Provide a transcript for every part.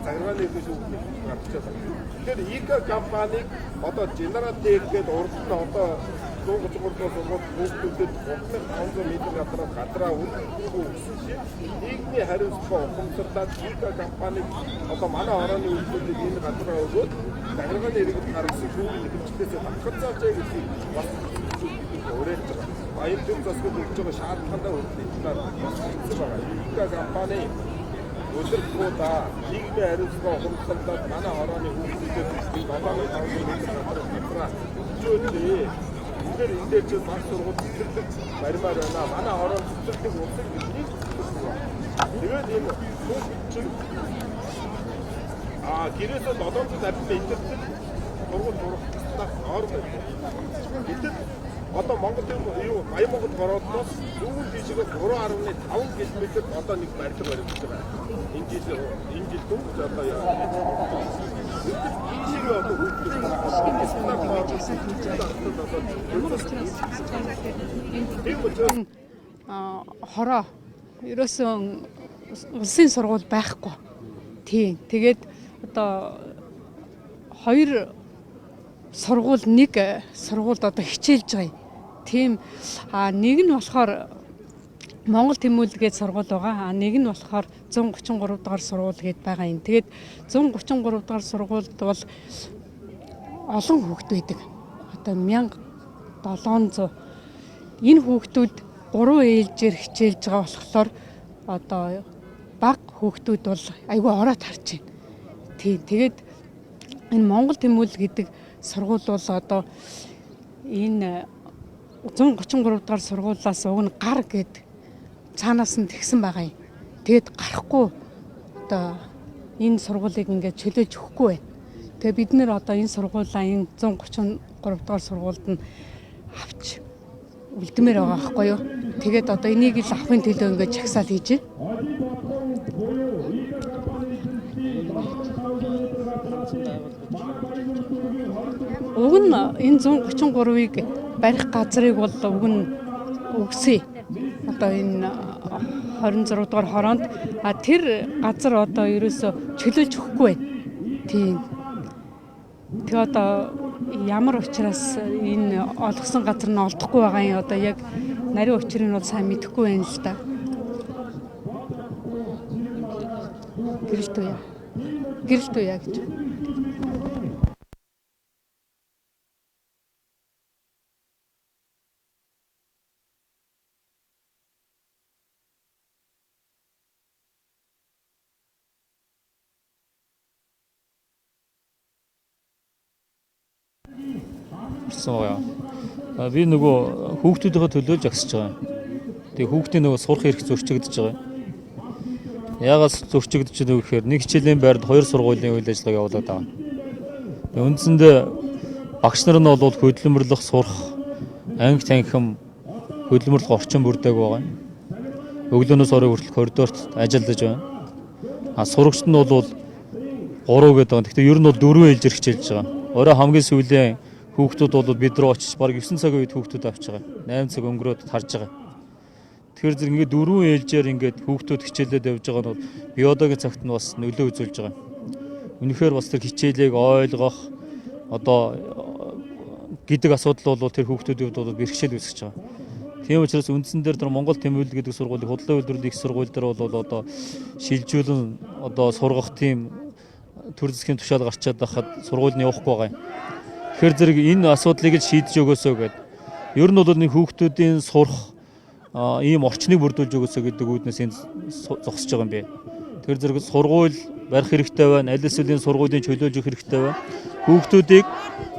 захиргааны их шүү гарчаад байна. Тэгэхээр ИК компаниг одоо Generatec гэдэг урд нь одоо 133-аас хүүхдүүдэд 3500 м2 гадраа үлдээхгүй гэсэн шиг нийгмийн хариуцлага ухамсарлаад ИК компаниг одоо манай орооны үйлдвэрлэлийг энэ гадраа өгөөд захиргааны иргэд гаргасан шүүхийн хэмжлээс давхар заажээ гэдгийг бас уриалж байгаа. Баяр төв засгад өгж байгаа шаардлагатай үйлдвэрлэлээр бас хэлсэн байгаа. ИК компани өдөртгөөда нийгмийн хариуцлага ухамсарлаад манай орооны үйлдвэрлэлийг 7500 м2 хэмжүүлээ. Тэгэхээр энэ дээр чинь баг сургууль цэцэрлэг баримаар байна. Манай орон цэцэрлэг улсыг бидний тэгээд энэ чинь гэрээсээ 750 м сургууль сурах ор байна. Гэтэл одоо Монгол юу Баян Монгол городноос зүүн тийшээ 3.5 км одоо нэг барилга баригдаж байгаа. Энэ жил дөнгөж одоо яа. Хороо ерөөсөн улсын сургууль байхгүй. Тийм. Тэгээд одоо хоёр сургууль нэг сургуульд одоо хичээлж байгаа. Тийм. Нэг нь болохоор Монгол Тэмүүлгээд сургууль байгаа. Нэг нь болохоор 133 дугаар сургууль гээд байгаа юм. Тэгээд 133 дугаар сургуульд бол олон хүүхэд байдаг. Одоо 1700. Энэ хүүхдүүд 3 ээлжээр хичээлж байгаа болохоор одоо бага хүүхдүүд бол айгүй ороод харж байна. Тийм. Тэгээд энэ Монгол Тэмүүл гэдэг сургууль бол одоо энэ 133 дугаар сургуулиас уг нь гар гээд цаанаас нь тэгсэн байгаа юм. Тэгэд гарахгүй одоо энэ сургуулийг ингээд чөлөөж өгөхгүй байна. Тэгээ бид нэр одоо энэ сургуулаа энэ 133 дугаар сургуульд нь авч үлдмээр байгаа байхгүй юу. Тэгээд одоо энийг л авахын төлөө ингээд чагсаал хийж байна. Уг нь энэ 133-ыг барих газрыг бол уг нь өгсөн. Одоо энэ 26 дугаар хороонд тэр газар одоо ерөөсө чөлөөлж өгөхгүй байна. Тийм. Тэгээ одоо ямар учраас энэ олгосон газар нь олдохгүй байгаа юм одоо яг нарийн учрыг нь бол сайн мэдэхгүй байна л да. Гэрэлтүү яа гэж. Би нөгөө хүүхдүүдийнхээ төлөө жагсаж байгаа. Тэгээ хүүхдийн нөгөө сурах эрх зөрчигдөж байгаа. Яагаад зөрчигдөж байгаа гэхээр нэг хичээлийн байранд хоёр сургуулийн үйл ажиллагаа явуулаад байгаа. Тэгээ үндсэндээ багш нар нь бол хөдөлмөрлөх, сурах, анги танхим хөдөлмөрлөх орчин бүрдээг байгаа. Өглөөнөөс орой хүртэл коридорт ажиллаж байна. Сурагчид нь бол 3 гэдэг байгаа. Гэхдээ ер нь бол 4 ээлжээр хичээлж байгаа. Орой хамгийн сүүлийн хүүхдүүд бол бид рүү очиж баг 9 цагийн үед хүүхдүүд авч байгаа. 8 цаг өнгөрөөд харж байгаа. Тэгэхээр зэрэг ингээд 4 ээлжээр ингээд хүүхдүүд хичээлээд явж байгаа нь бол биологийн цагт нь бас нөлөө үзүүлж байгаа. Үнэхээр бас тэр хичээлийг ойлгох одоо гэдэг асуудал бол тэр хүүхдүүдийн хувьд бол бэрхшээл үүсгэж байгаа. Тийм учраас үндсэн дээр тэр Монгол Тэмүүлэл гэдэг сургуулийн худлаа үйлдвэрлэлийн их сургууль дээр бол одоо шилжүүлэн одоо сургах тийм төр засгийн тушаал гарчаад байхад сургууль нь явахгүй байгаа юм. Тэгэхээр зэрэг энэ асуудлыг л шийдэж өгөөсөө гэдэг. Ер нь бол нэг хүүхдүүдийн сурах ийм орчныг бүрдүүлж өгөөсөө гэдэг үүднээс энэ зогсож байгаа юм бэ. Тэр зэрэг сургууль барих хэрэгтэй байна. Аль эсвэл сургуулийн чөлөөлж өгөх хэрэгтэй байна. Хүүхдүүдийг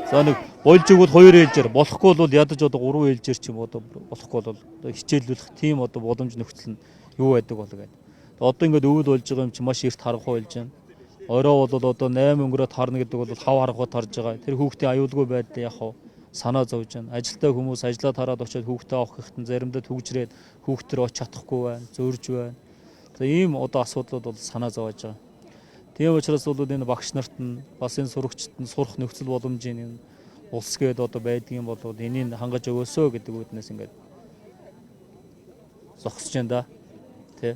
за нэг болж өгвөл 2 ээлжээр болохгүй бол ядаж одоо 3 ээлжээр ч юм одоо болохгүй бол хичээллүүлэх тийм одоо боломж нөхцөл нь юу байдаг бол гэдэг. Одоо ингээд өвөл болж байгаа юм чи маш эрт харахгүй болж байна. Орой бол одоо 8 өнгөрөөд харна гэдэг бол хав харахад харж байгаа. Тэр хүүхдийн аюулгүй байдал яг хав санаа зовж байна. Ажилтай хүмүүс ажлаад хараад очиод хүүхдээ авах гэхэд заримдаа түгжрээд хүүхдэр очиж чадахгүй байна, зөрж байна. За ийм одоо асуудлууд бол санаа зовж байгаа. Тийм учраас бол энэ багш нарт нь бас энэ сурагчид нь сурах нөхцөл боломжийн энэ улс гээд одоо байдгийн бол энийг хангаж өгөөсөө гэдэг үүднээс ингээд зогсож байна да. Тэ.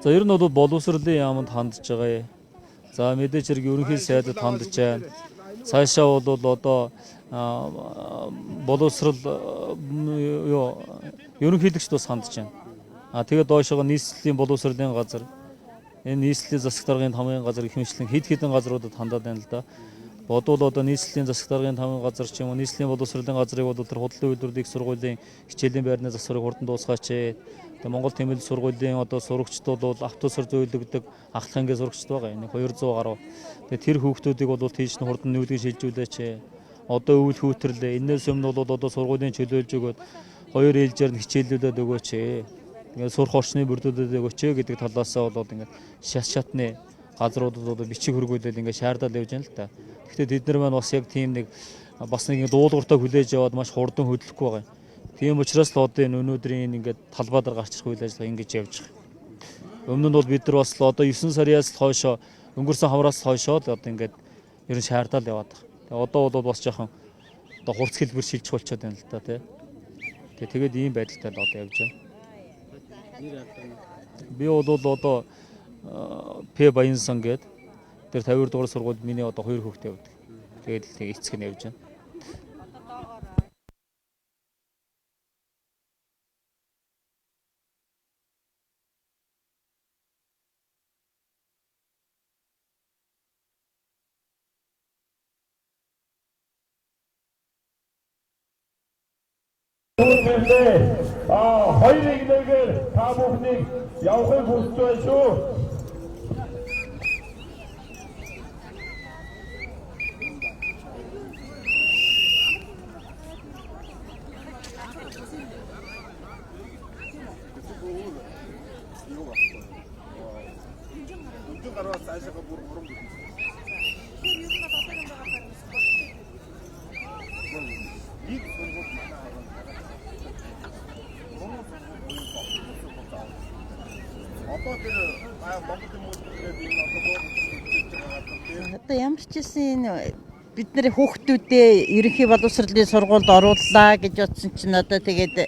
За ер нь бол боловсролын яамд хандж байгаа. За мэдээж хэрэг ерөнхий сайдад хандж байна. Цаашаа бол одоо боловсрол ерөнхийлөгчд бас хандж байна. Тэгээд доошоо нийслэлийн боловсролын газар, энэ нийслэлийн засаг даргын хамгийн газар их хэмжлэн хэд хэдэн газруудад хандаад байна л да. Бодвол одоо нийслэлийн засаг даргын хамгийн газар ч юм уу нийслэлийн боловсролын газрыг бол тэр худлын үйлдвэрлэлийг сургуулийн хичээлийн байрны засварыг хурдан дуусгаач. Тэгээ Монгол Тэмээлэл сургуулийн одоо сурагчдууд бол автобусаар зөөлөгдөг ахлахангийн сурагчд байгаа. Нэг 200 гаруй. Тэгээ тэр хүүхдүүдийг бол тийш нь хурдан нүүдгэн шилжүүлээч. Одоо өвөл хүүтэрлээ. Энээс өмнө бол одоо сургуулийн чөлөөлж өгөөд 2 ээлжээр нь хичээлүүлээд өгөөч. Ингээд сурах орчны бүрдүүлээд өгөөч гэдэг талаасаа бол ингээд шатны газруудад одоо бичиг хөргүүлээд ингээд шаардаад явж байна л та. Гэхдээ бид нар маань бас яг тийм нэг бас нэг дуулууртаа хүлээж яваад маш хурдан хөдлөхгүй байгаа. Тийм учраас л одоо энэ өнөөдрийн ингээд талбайдар гарч ирэх үйл ажиллагаа ингэж явж байгаа. Өмнө нь бол бид нар бас одоо 9 сараас хойшоо өнгөрсөн хавраас хойшоо л одоо ингээд ер нь шаардаад яваад байгаа. Тэгээ одоо бол бас жоохон одоо хурц хэлбэр шилжих болчиход байна л та тий. Тэгээд ийм байдалтай л одоо явж байна. Би бол одоо П Баянсан гээд тэр 50 дугаар сургуульд миний одоо 2 хүүхдээ явдаг. Тэгээд эцэг нь явж байна. хоёрыг нэгээр та бүхнийг явахыг хүсэж байна шүү. Одоо ямар ч гэсэн бид нэр хүүхдүүдээ ерөнхий боловсролын сургуульд орууллаа гэж бодсон чинь одоо тэгээд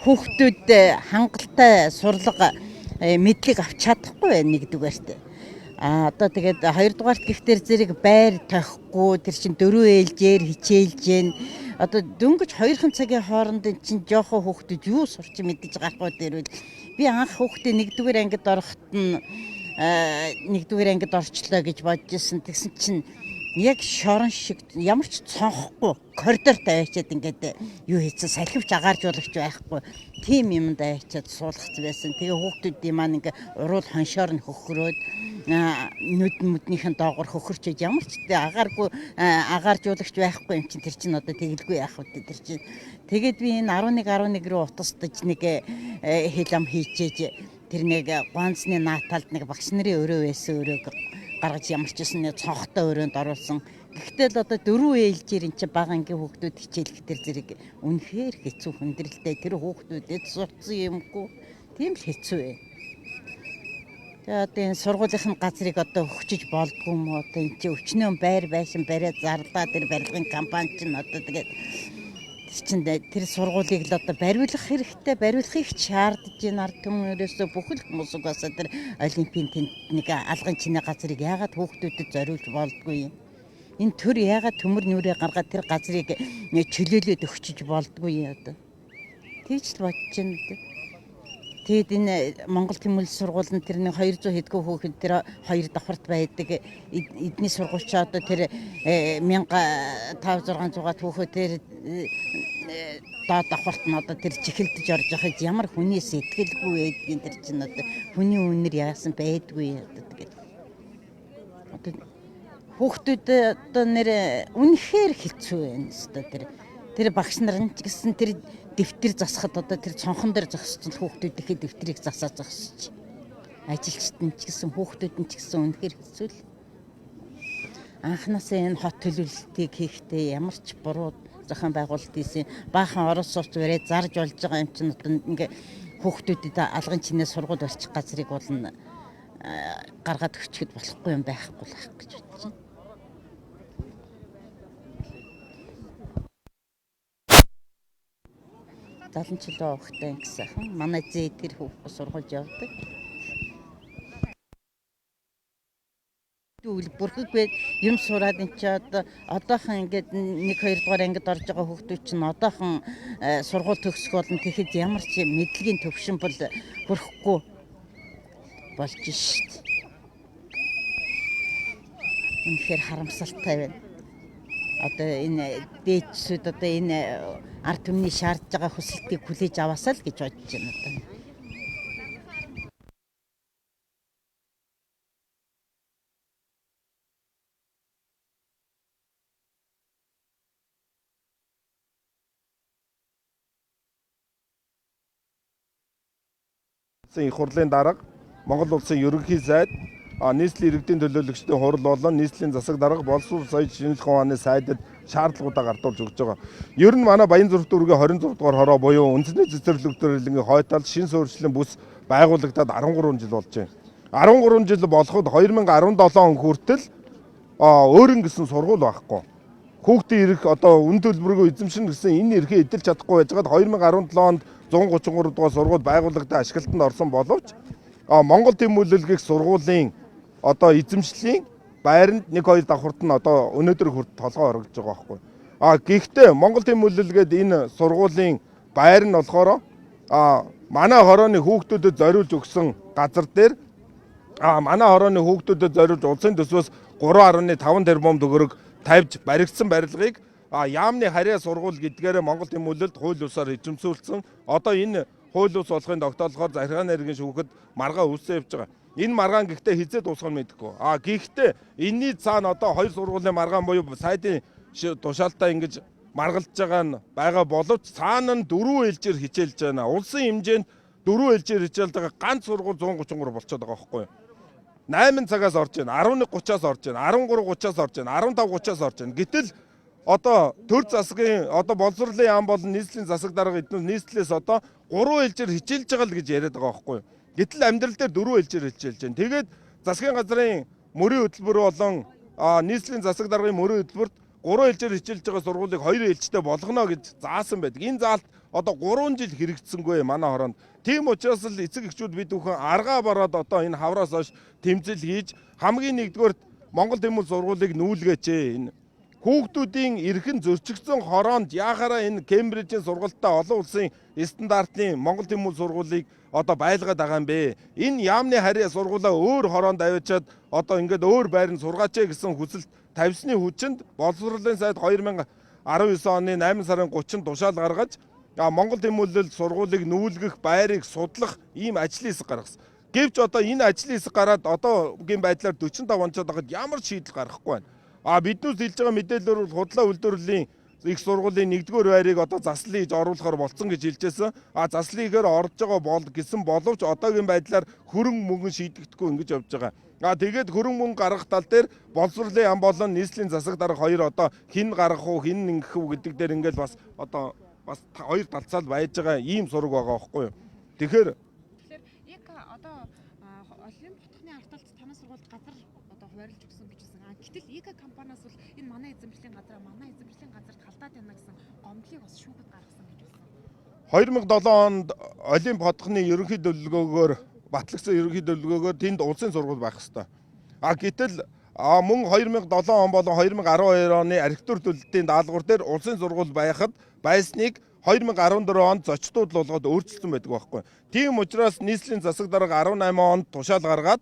хүүхдүүд хангалттай сурлага мэдлэг авч чадахгүй байна нэгдүгээрт. Одоо тэгээд хоёрдугаарт гихтэр зэрэг байр тохихгүй тэр чинь 4 ээлжээр хичээлж гэн. Одоо дөнгөж 2 цагийн хооронд чинь жоохон хүүхдүүд юу сурч мэдэж гарах вэ дэрвэл би анх хүүхдээ 1-р ангид ороход нь 1-р ангид орчлоо гэж бодож ирсэн. Тэгсэн чинь яг шорон шиг ямар ч цонхгүй коридор тавиачаад ингээд юу хийсэн салхивч агааржуулагч байхгүй тийм юм тавиачаад суулгац байсан. Тэгээ хүүхдүүдийн маань ингээд уруул хоншоор нь хөхрөөд нүд мүднийхэн доогор хөхөрчөөд ямар ч агааргүй агааржуулагч байхгүй юм чинь тэр чинь одоо тэгэлгүй яах вэ тэр чинь. Тэгээд би энэ 11 рүү утастаж нэг хэл ам хийчээж тэр нэг гонцны нааталд нэг багш нарын өрөө байсан өрөөг гаргаж ямар ч гэсэн цонхтой өрөөнд оруулсан. Гэхдээ л одоо 4 ээлжээр эн чинь бага ангийн хүүхдүүд хичээлэх тэр зэрэг үнэхээр хэцүү хүндрэлтэй тэр хүүхдүүдэд сурцсан юмгүй тийм л хэцүү ээ. Тэгээд одоо энэ сургуулийн газрыг одоо өгчөж болдгүй юм уу? Одоо эн чинь өчнөө байр байшин бариад зарлаа тэр барилгын компани чинь одоо тэгээд тэр сургуулийг л одоо бариулах хэрэгтэй, бариулахыг шаардж байна ард түмнээс бүхэл хүмүүс угаасаа тэр олимпийн нэг алган чинээ газрыг яагаад хүүхдүүдэд зориулж болдгүй юм. Энэ төр яагаад төмөр нүрээ гаргаад тэр газрыг чөлөөлөд өгчөж болдгүй юм одоо. Тэгж л бодож байна. Тэгэд энэ Монгол Тэмээлэл сургуулийн тэр нэг 200 хэдэн хүүхэд тэр 2 давхарт байдаг эдний сургуульч одоо тэр 1500-600 хүүхэд тэр доод давхарт нь одоо тэр чихэлдэж орж байхад ямар хүний сэтгэлгүй байдгийн тэр чинь одоо хүний үнээр яасан байдгүй одоо тэгээд одоо хүүхдүүд одоо нэр үнэхээр хэцүү байна өстой тэр багш нар нь ч гэсэн тэр дэвтэр засахад одоо тэр цонхон дээр зогссон хүүхдүүдийнхээ дэвтрийг засаад зогсож. Ажилчид нь ч гэсэн хүүхдүүд нь ч гэсэн үнэхээр хэцүү л. Анхнаасаа энэ хот төлөвлөлтийг хийхдээ ямар ч буруу зохион байгуулалт хийсэн баахан орос сурч бариад зарж болж байгаа юм чинь одоо ингээ хүүхдүүдэд алган чинээ сургууль барьчих газрыг бол гаргаад өчгөд болохгүй юм байхгүй л ах гэж бодож байна. 70 жилийн хүүхдтэй гэсэн. Манай зээ тэр сургуульд явдаг. Бүрхэггүй юм сураад эн чи одоохон ингээд 1 2 дугаар ангид орж байгаа хүүхдүүд чинь одоохон сургууль төгсөх болно. Тэгэхэд ямар ч мэдлэгийн төвшин бол хүрхгүй болж шít. Үнэхээр харамсалтай байна. Одоо энэ дээдсүүд одоо энэ ард түмний шаардж байгаа хүсэлтийг хүлээж аваасаа л гэж бодож байна одоо. Их хурлын дарга Монгол улсын ерөнхий сайд нийслэлийн иргэдийн төлөөлөгчдийн хурал болон нийслэлийн засаг дарга боловсрол соёл шинжилгээ ухааны сайдад шаардлагуудаа гардуулж өгч байгаа. Ер нь манай Баянзүрх дүүргийн 26 дугаар хороо буюу үндэсний цэцэрлэг төрөлгийн хойтол шин суурьшлийн бүс байгуулагдаад 13 жил болж байна. 13 жил болоход 2017 он хүртэл өөрөн гэсэн сургууль байхгүй. Хүүхдийн эрх одоо үн төлбөргүй эзэмшин гэсэн энэ эрхээ эдэлж чадахгүй байжгаад 2017 онд 133 дугаар сургууль байгуулагдаад ашиглалтанд орсон боловч Монгол Тэмүүлэлгэх сургуулийн одоо эзэмшлийн байранд 1-2 давхурт нь одоо өнөөдөр хүрт толгой орогдож байгаа байхгүй. Гэхдээ Монгол Тэмүүлэлгээд энэ сургуулийн байр нь болохоор манай хорооны хүүхдүүдэд зориулж өгсөн газар дээр манай хорооны хүүхдүүдэд зориулж улсын төсвөөс 3.5 тэрбум төгрөг тавьж баригдсан барилгыг яамны харьяа сургууль гэдгээр Монгол Тэмүүлэлд хууль ёсоор эзэмсүүлсэн. Одоо энэ хууль ёс болохын тогтоолохоор захиргааны иргэн шүүхэд маргаа үүссэн явж байгаа. Энэ маргаан гэхдээ хизээ дуусгах нь мэдэхгүй. Гэхдээ энэний цаана одоо хоёр сургуулийн маргаан буюу сайдын тушаалтаа ингэж маргалж байгаа нь байгаа боловч цаана нь 4 ээлжээр хичээлж байна. Улсын хэмжээнд 4 ээлжээр хичээлж байгаа ганц сургууль 133 болчиход байгаа байхгүй юу? 8 цагаас орж байна, 11:30-аас орж байна, 13:30-аас орж байна, 15:30-аас орж байна. Гэтэл одоо төр засгийн одоо боловсролын яам болон нийслэлийн засаг дарга эднээс нийслэлээс одоо 3 ээлжээр хичээлж байгаа л гэж яриад байгаа байхгүй юу? Гэтэл амьдрал дээр 4 ээлжээр хичээлж байна. Тэгээд засгийн газрын мөрийн хөтөлбөр болон нийслэлийн засаг даргын мөрийн хөтөлбөрт 3 ээлжээр хичээлж байгаа сургуулийг 2 ээлжтэй болгоно гэж заасан байдаг. Энэ заалт одоо 3 жил хэрэгжсэнгүй манай хороонд. Тийм учраас л эцэг эхчүүд бид бүхэн аргаа бараад одоо энэ хавраас хойш тэмцэл хийж хамгийн нэгдүгээр Монгол Тэмүүлэл сургуулийг нүүлгээч. Энэ хүүхдүүдийн эрхэн зөрчигдсөн хороонд яахаараа энэ Кембрижийн сургалттай олон улсын стандартын Монгол Тэмүүлэл сургуулийг одоо байлгаад байгаа юм бэ? Энэ яамны харьяа сургуулаа өөр хороонд авчиад одоо ингээд өөр байранд сургаач гэсэн хүсэлт тавьсны хүчинд боловсролын сайд 2019 оны 8 сарын 30-нд тушаал гаргаж Монгол Тэмүүлэл сургуулийг нүүлгэх байрыг судлах ийм ажлын хэсэг гаргасан. Гэвч одоо энэ ажлын хэсэг гараад одоогийн байдлаар 45 онцоод байгаад ямар шийдэл гаргахгүй байна. Биднээс хэлж байгаа мэдээлэлээр бол худлаа үйлдвэрлэлийн их сургуулийн 1-р байрыг одоо заслын хийж оруулахар болсон гэж хэлжсэн. Заслын ихээр орж байгаа гэсэн боловч одоогийн байдлаар хөрөнгө мөнгө шийдэгдэхгүй ингэж явж байгаа. Тэгээд хөрөнгө мөнгө гаргах тал дээр боловсролын яам болон нийслэлийн засаг дарга хоёр одоо хин гаргах уу, хин ингэх үү гэдэг дээр ингээд бас одоо бас хоёр талцаал байж байгаа ийм сураг байгаа байхгүй юу. Тэгэхээр яг одоо олон хотхны арталт танай сургуульд газар одоо хуваарлж өгсөн гэж байна. Гэтэл ИК компаниас бол энэ манай эзэмшлийн газарт халдаад байна гэсэн гомдлыг бас шүүхэд гаргасан гэж байна. 2007 онд Олимп хотхны ерөнхий төлөвлөгөөгөөр батлагдсан ерөнхий төлөвлөгөөгөөр тэнд улсын сургууль байх ёстой. Гэтэл мөн 2007 он болон 2012 оны архитектур төлөлтийн даалгавар дээр улсын сургууль байсныг 2014 онд зочдууд болгоод өөрчилсөн байдаг байхгүй. Тийм учраас нийслэлийн засаг дарга 18 онд тушаал гаргаад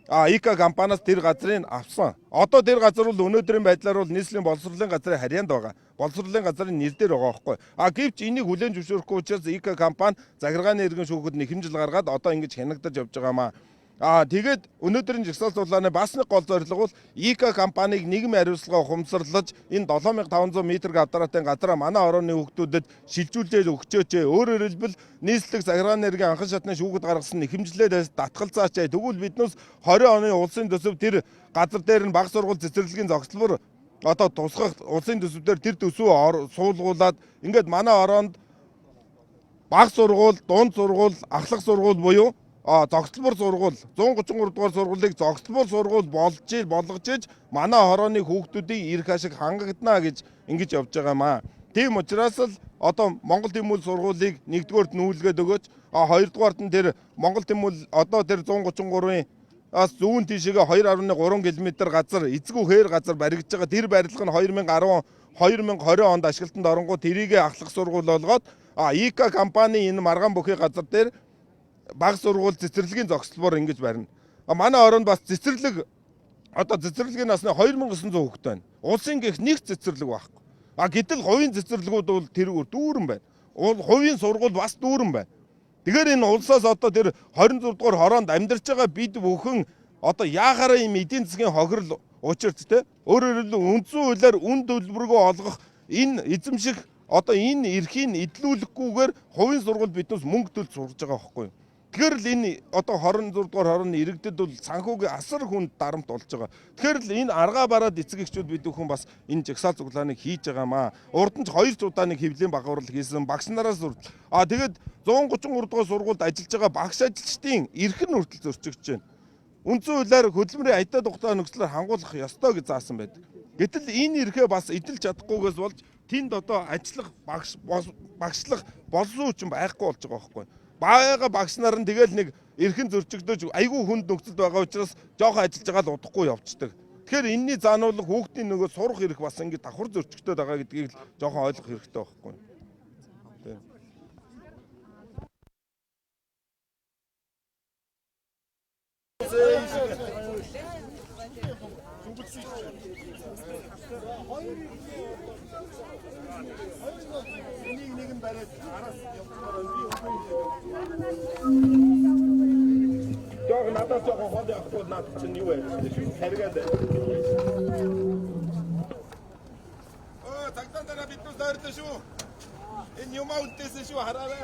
ИК компаниас тэр газрыг авсан. Одоо тэр газар бол өнөөдрийн байдлаар бол нийслэлийн боловсролын газрын харьяанд байгаа. Боловсролын газрын нэр дээр байгаа байхгүй. Гэвч энийг хүлээн зөвшөөрөхгүй учраас ИК компани захиргааны иргэн шүүхэд нэхэмжил гаргаад одоо ингэж хянагдаж явж байгаамаа. Тэгээд өнөөдрийн жагсаалт суулгааны бас нэг гол зорилго бол ИК компанийг нийгмийн хариуцлага ухамсарлаж энэ 7500 м квадратын газраа манай орооны хүүхдүүдэд шилжүүлж өгчөөч. Өөрөөр хэлбэл нийслэг захиргааны иргэн анхан шатны шүүхэд гаргасан нэхэмжлээд татгалзаач. Тэгвэл биднээс 20 оны улсын төсөв тэр газар дээр нь баг сургууль цэцэрлэгийн зохицлбор одоо тусгах улсын төсөвдөр тэр төсвөө суулгуулад ингээд манай ороонд баг сургууль, дунд сургууль, ахлах сургууль буюу зогсолбор сургууль 133 дугаар сургуулийг зогсолбор сургууль болгож иж манай хорооны хүүхдүүдийн эрх ашиг хангагдана гэж ингэж явж байгаамаа. Тийм учраас л одоо Монгол Тэмүүл сургуулийг нэгдүгээрт нүүлгээд өгөөч. Хоёрдугаарт нь тэр Монгол Тэмүүл одоо тэр 133-ын ас зүүн тишээгээ 2.3 км газар эзгүй хээр газар баригдаж байгаа. Тэр барилга нь 2020 онд ашиглалтанд оронгууд тэрийг ахлах сургууль болгоод ИК компани энэ маргаан бүхий газар дээр баг сургууль цэцэрлэгийн зогсолбоор ингэж барина. Манай орнд бас цэцэрлэг одоо цэцэрлэгийн насны 2900 хүүхэд байна. Улсын гих нэг цэцэрлэг байхгүй. Гэтэл хувийн цэцэрлэгүүд бол тэр дүүрэн байна. Хувийн сургууль бас дүүрэн байна. Тэгэхээр энэ улсаас одоо тэр 26 дугаар хороонд амьдарч байгаа бид бүхэн одоо яахаараа юм эдийн засгийн хохирол учирч те өөрөөр хэлбэл үндсэн хуулиар үн төлбөргөө олгох энэ эзэмших одоо энэ эрхийг эдлүүлэхгүйгээр хувийн сургууль биднээс мөнгө төлж сурж байгаа байхгүй юу. Тэгэхээр л энэ одоо 26 дугаар хорооны иргэдэд бол санхүүгийн асар хүнд дарамт болж байгаа. Тэгэхээр л энэ аргаа бараад эцэг эхчүүд бид бүхэн бас энэ жагсаал цуглааныг хийж байгаамаа. Урд нь ч 2 удааник хэвлэлийн багварал хийсэн багш нараас хүртэл. Тэгээд 133 дугаар сургуульд ажиллаж байгаа багш ажилчдын эрх нь хүртэл зөрчигдөж байна. Үндсэн хуулиар хөдөлмөрийн аятаа тухтай нөхцлөөр хангуулах ёстой гэж заасан байдаг. Гэтэл энэ эрхээ бас эдэлж чадахгүйгээс болж тэнд одоо ажиллах багшлах болсон хүчин байхгүй болж байгаа байхгүй. Баага багш нар нь тэгэл нэг эрхэн зөрчигдөж айгүй хүнд нөхцөлд байгаа учраас жоохон ажиллаж байгаа л удахгүй явцдаг. Тэгэхээр энэний заануулга хүүхдийн нөгөө сурах эрх бас ингэ давхар зөрчигдөд байгаа гэдгийг л жоохон ойлгох хэрэгтэй байхгүй. Энийг нэгэн бариад араас явуулаад Жог надад жоохон хол явахгүй надад чинь юу вэ? Харгаад. Цагтаа дараа биднээс дайртай шүү. Энэ юм аутээсэн шүү хараарай.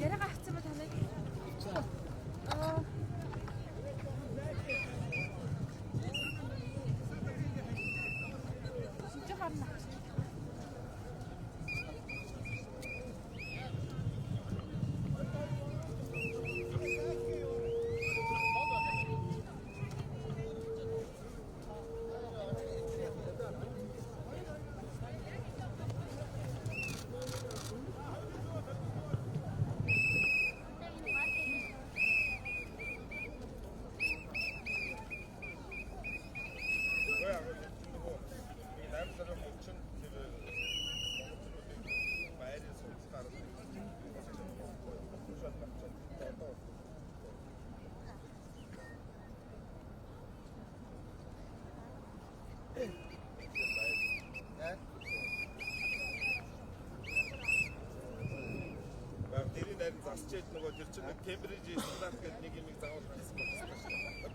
Яриага авцсан ба танай? Шинж гарна. Тэрийн найран засчээд нөгөө тэр чинь Кембриж стандарт гэдэг нэг юм заавал хийсэн байна.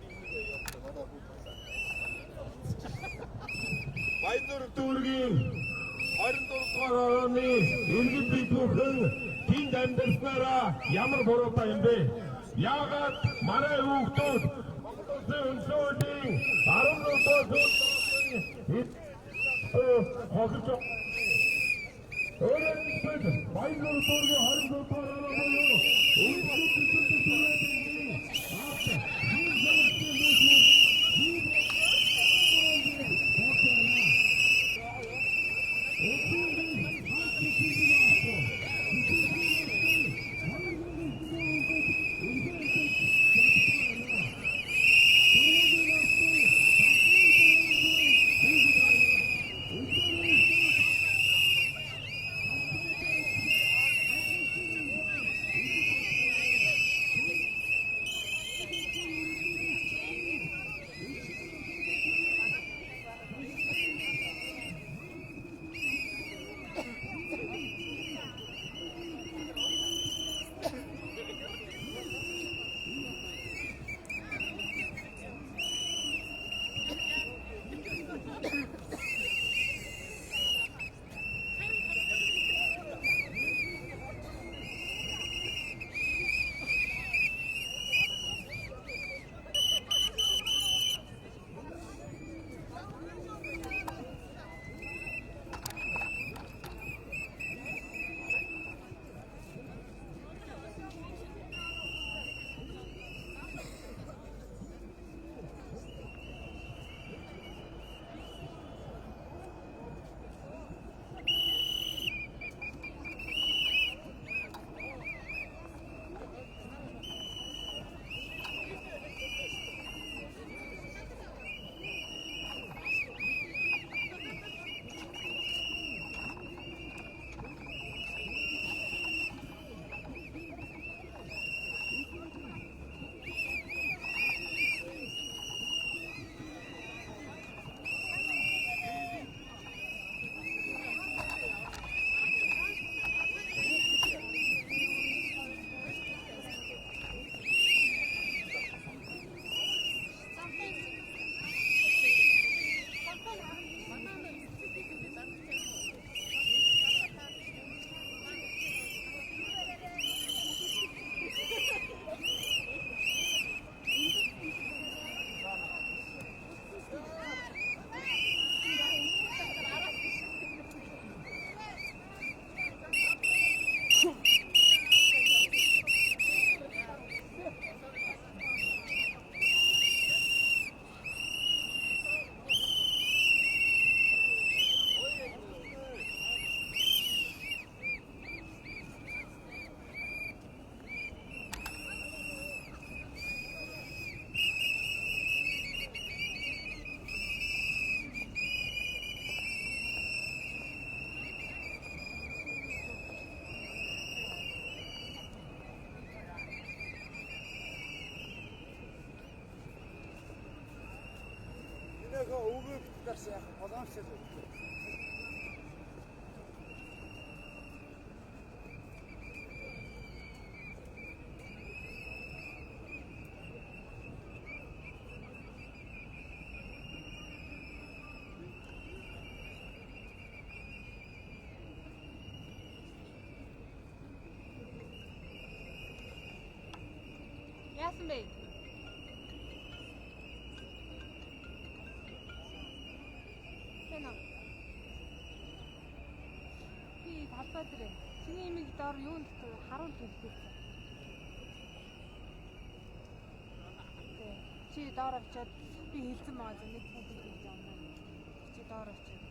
Баяр дүүргийн 24 дугаар орны иргэд бид бүхэн тэнд амьдарснараа ямар буруутай юм бэ? Яагаад манай хүүхдүүд Монголын өнсөөдийн 14 дугаар хогж Өөрөөр баяр дүүргийн 24 дугаар өөрийнхөө өвөг талаас яг боломжтой. Яасан бэ? Тэна. Би талбай дээр. Чиний имийг доор юунд харуул хэлчихсэн. Чи доор очиод би хэлсэн байгаа зөв нэг хүн хэлж байгаа юм. Чи доор очиод